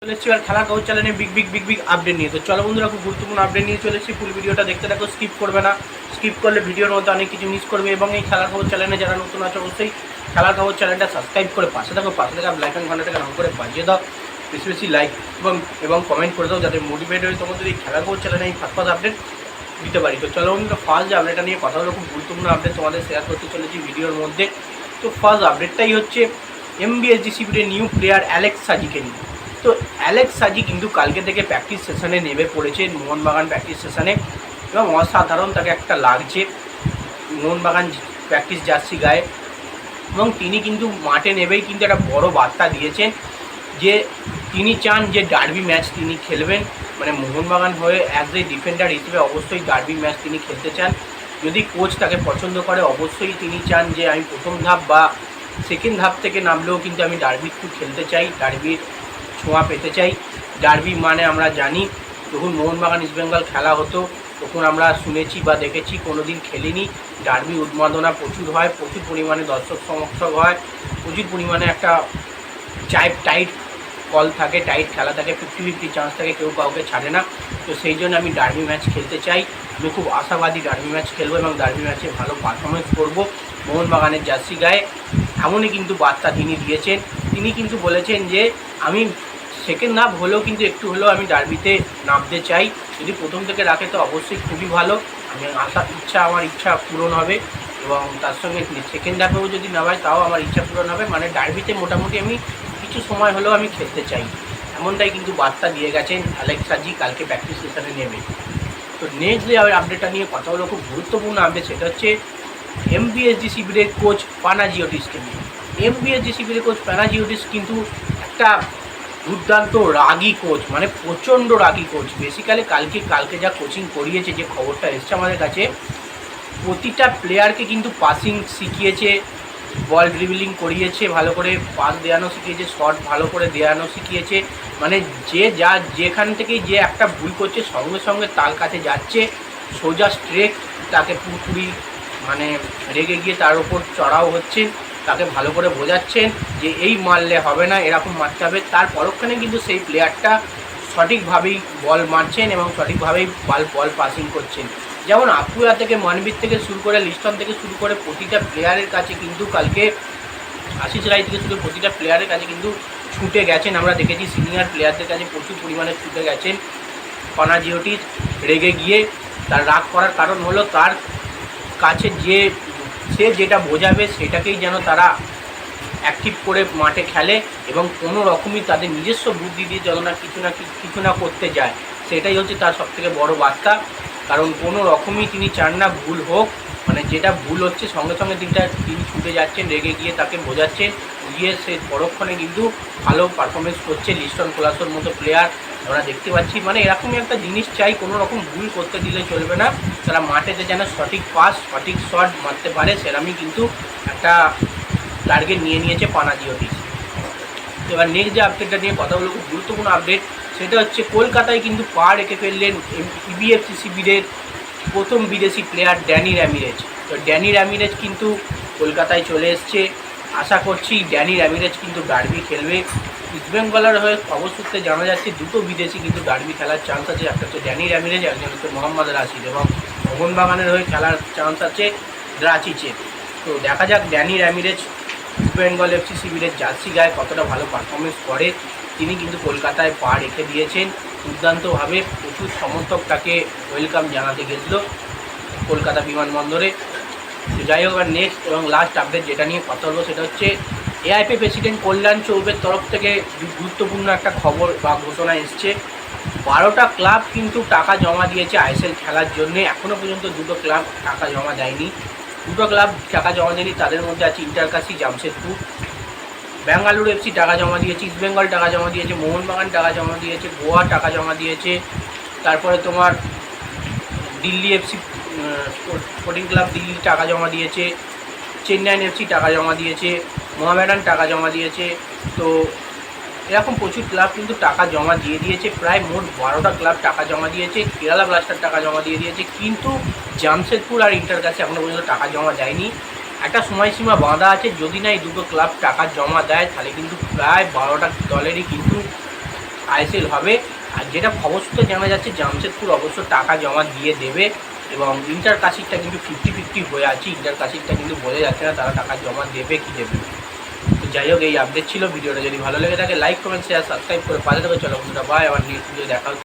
চলে এসেছি আর খেলার খবর চ্যানেলে বিগ আপডেট নিয়ে। তো চলো বন্ধুরা, খুব গুরুত্বপূর্ণ আপডেট নিয়ে চলে এসেছি। ফুল ভিডিওটা দেখতে থাকো, স্কিপ করবে না। স্কিপ করলে ভিডিওর মধ্যে অনেক কিছু মিস করবে। এবং এই খেলার খবর চ্যানেলে যারা নতুন আছে অবশ্যই খেলার খবর চ্যানেলটা সাবস্ক্রাইব করে পাশে থাকো লাইক অ্যান্ড ঘন্টাটাকে অন করে বাজিয়ে দাও। বেশি বেশি লাইক এবং কমেন্ট করে দাও, যাতে মোটিভেট হয়ে তোমাদের এই খেলার খবর চ্যানেলে এই ফার্স্ট আপডেট দিতে পারি। তো চলো বন্ধুরা, ফার্স্ট যে আপডেটটা নিয়ে কথা হলো, খুব গুরুত্বপূর্ণ আপডেট তোমাদের শেয়ার করতে চলেছি ভিডিওর মধ্যে। তো ফার্স্ট আপডেটটাই হচ্ছে এমবিএসজিসিবির নিউ প্লেয়ার অ্যালেক্স সাজিকে নিয়ে। তো অ্যালেক্স সাজি কিন্তু কালকে থেকে প্র্যাকটিস সেশনে নেমে পড়েছে, মোহনবাগান প্র্যাকটিস সেশনে, এবং অসাধারণ তাকে একটা লাগছে মোহনবাগান প্র্যাকটিস জার্সি গায়ে। এবং তিনি কিন্তু মাঠে নেবেই কিন্তু একটা বড় বার্তা দিয়েছেন যে তিনি চান যে ডার্বি ম্যাচ তিনি খেলবেন, মানে মোহনবাগান হয়ে অ্যাজ এ ডিফেন্ডার হিসেবে অবশ্যই ডার্বি ম্যাচ তিনি খেলতে চান। যদি কোচ তাকে পছন্দ করে অবশ্যই তিনি চান যে আমি প্রথম ধাপ বা সেকেন্ড ধাপ থেকে নামলেও কিন্তু আমি ডার্বি একটু খেলতে চাই, ডার্বির ছোঁয়া পেতে চাই। ডার্বি মানে আমরা জানি, যখন মোহনবাগান ইস্টবেঙ্গল খেলা হতো তখন আমরা শুনেছি বা দেখেছি, কোনো দিন খেলিনি, ডার্বি উন্মাদনা প্রচুর হয়, প্রচুর পরিমাণে দর্শক সমর্থক হয়, প্রচুর পরিমাণে একটা টাইট কল থাকে, টাইট খেলা থাকে, 50-50 চান্স থাকে, কেউ কাউকে ছাড়ে না। তো সেই জন্য আমি ডার্বি ম্যাচ খেলতে চাই। আমি খুব আশাবাদী ডার্বি ম্যাচ খেলবো এবং ডার্বি ম্যাচে ভালো পারফরমেন্স করব মোহনবাগানের জার্সি গায়ে, এমনই কিন্তু বার্তা তিনি দিয়েছেন। তিনি কিন্তু বলেছেন যে আমি সেকেন্ড ধাপ হলেও কিন্তু একটু হলেও আমি ডার্বিতে নামতে চাই। যদি প্রথম থেকে রাখে তো অবশ্যই খুবই ভালো, আমি আমার ইচ্ছা পূরণ হবে। এবং তার সঙ্গে সেকেন্ড ধাপেও যদি নামায় তাও আমার ইচ্ছা পূরণ হবে, মানে ডার্বিতে মোটামুটি আমি কিছু সময় হলেও আমি খেলতে চাই, এমনটাই কিন্তু বার্তা দিয়ে গেছেন অ্যালেক্স সাজি কালকে প্র্যাকটিস সেশনে নেমে। তো নেক্সট যে আপডেটটা নিয়ে কথা হলো, খুব গুরুত্বপূর্ণ আপডেট, সেটা হচ্ছে এমবিএসজিসিবির কোচ পানাজিওটিসকে নিয়ে। এমবিএসজিসিবির কোচ পানাজিওটিস কিন্তু একটা দুর্দান্ত রাগী কোচ, মানে প্রচণ্ড রাগী কোচ। বেসিক্যালি কালকে যা কোচিং করিয়েছে, যে খবরটা এসছে আমাদের কাছে, প্রতিটা প্লেয়ারকে কিন্তু পাসিং শিখিয়েছে, বল ড্রিবলিং করিয়েছে, ভালো করে পাস দেওয়ানো শিখিয়েছে, শট ভালো করে দেওয়ানো শিখিয়েছে। মানে যেখান থেকেই যে একটা ভুল করছে সঙ্গে সঙ্গে তার কাছে যাচ্ছে, সোজা স্ট্রেক তাকে পুরোপুরি মানে রেগে গিয়ে তার উপর চড়াও হচ্ছেন, তাকে ভালো করে বোঝাচ্ছেন যে এই মারলে হবে না, এরকম মারতে হবে। তার পরক্ষণে কিন্তু সেই প্লেয়ারটা সঠিকভাবেই বল মারছেন এবং সঠিকভাবেই বল পাসিং করছেন। যেমন আপুয়া থেকে, মনবীর থেকে শুরু করে, লিস্টন থেকে শুরু করে প্রতিটা প্লেয়ারের কাছে কিন্তু কালকে আশিস রায় থেকে শুরু প্রতিটা প্লেয়ারের কাছে কিন্তু ছুটে গেছেন। আমরা দেখেছি সিনিয়র প্লেয়ারদের কাছে প্রচুর পরিমাণে ছুটে গেছেন। পানাজিওটিস রেগে গিয়ে, তার রাগ করার কারণ হলো তার কাছে সে যেটা বোঝাবে সেটাকেই যেন তারা অ্যাক্টিভ করে মাঠে খেলে এবং কোনো রকমই তাদের নিজস্ব বুদ্ধি দিয়ে যেন কিছু না করতে যায়, সেটাই হচ্ছে তার সবথেকে বড় বার্তা। কারণ কোনো রকমই তিনি চান না ভুল হোক, মানে যেটা ভুল হচ্ছে সঙ্গে সঙ্গে তিনি ছুটে যাচ্ছেন, রেগে গিয়ে তাকে বোঝাচ্ছেন, গিয়ে সে পরক্ষণে কিন্তু ভালো পারফরমেন্স করছে। লিস্টন কোলাসোর মতো প্লেয়ার আমরা দেখতে পাচ্ছি। মানে এরকমই একটা জিনিস চাই, কোনো রকম ভুল করতে দিলে চলবে না, তারা মাঠেতে যেন সঠিক পাস সঠিক শট মারতে পারে, সেরকমই কিন্তু একটা টার্গেট নিয়েছে পানাজিওটিস। এবার নেক্সট যে আপডেটটা নিয়ে কথা বলবো, খুব গুরুত্বপূর্ণ আপডেট, সেটা হচ্ছে কলকাতায় কিন্তু পা রেখে ফেললেন ইবিএফসি শিবিরের প্রথম বিদেশি প্লেয়ার ড্যানি র্যামিরেজ। তো ড্যানি র্যামিরেজ কিন্তু কলকাতায় চলে এসছে। আশা করছি ড্যানি র্যামিরেজ কিন্তু ডার্বি খেলবে। ইস্টবেঙ্গলের হয়ে খবর সূত্রে জানা যাচ্ছে দুটো বিদেশি কিন্তু ডার্বি খেলার চান্স আছে, একটা হচ্ছে ড্যানি র্যামিরেজ, একজন হচ্ছে মোহাম্মদ রাশিদ, এবং মোহনবাগানের হয়ে খেলার চান্স আছে ড্রাচিচের। তো দেখা যাক ড্যানি র্যামিরেজ ইস্টবেঙ্গল এফসি শিবিরের জার্সি গায়ে কতটা ভালো পারফরমেন্স করে। তিনি কিন্তু কলকাতায় পা রেখে দিয়েছেন দুর্দান্তভাবে, প্রচুর সমর্থক তাকে ওয়েলকাম জানাতে গেছিল কলকাতা বিমানবন্দরে। তো যাই হোক, আর নেক্সট এবং লাস্ট আপডেট যেটা নিয়ে কথা বলবো, সেটা হচ্ছে এআইপি প্রেসিডেন্ট কল্যাণ চৌবের তরফ থেকে গুরুত্বপূর্ণ একটা খবর বা ঘোষণা এসছে। 12টা ক্লাব কিন্তু টাকা জমা দিয়েছে আইএসএল খেলার জন্যে। এখনও পর্যন্ত দুটো ক্লাব টাকা জমা দেয়নি। দুটো ক্লাব টাকা জমা দেয়নি, তাদের মধ্যে আছে ইন্টারকাশি জামশেদপুর। বেঙ্গালুরু এফসি টাকা জমা দিয়েছে, ইস্টবেঙ্গল টাকা জমা দিয়েছে, মোহনবাগান টাকা জমা দিয়েছে, গোয়া টাকা জমা দিয়েছে, তারপরে তোমার Delhi FC sporting club Delhi টাকা জমা দিয়েছে, চেন্নাইন এফসি টাকা জমা দিয়েছে, মোহামেডান টাকা জমা দিয়েছে। তো এরকম প্রচুর ক্লাব কিন্তু টাকা জমা দিয়ে দিয়েছে, প্রায় মোট 12টা ক্লাব টাকা জমা দিয়েছে। কেরালা ব্লাস্টার টাকা জমা দিয়ে দিয়েছে, কিন্তু জামশেদপুর আর ইন্টারকাশি এখনও পর্যন্ত টাকা জমা দেয়নি। একটা সময়সীমা বাঁধা আছে, যদি না এই দুটো ক্লাব টাকা জমা দেয় তাহলে কিন্তু প্রায় 12টা দলেরই কিন্তু আইএসএল হবে। আর যেটা খবর সূত্রে জানা যাচ্ছে জামশেদপুর অবশ্য টাকা জমা দিয়ে দেবে এবং ইন্টার কাশিরটা কিন্তু 50-50 হয়ে আছে। ইন্টার কাশিরটা কিন্তু বোঝা যাচ্ছে না তারা টাকা জমা দেবে কি দেবে। তো যাই হোক, এই আপডেট ছিল। ভিডিওটা যদি ভালো লেগে থাকে লাইক কমেন্ট শেয়ার সাবস্ক্রাইব করে পাশে থেকে চলো বন্ধুরা, বাই। আবার নেক্সট ভিডিও দেখা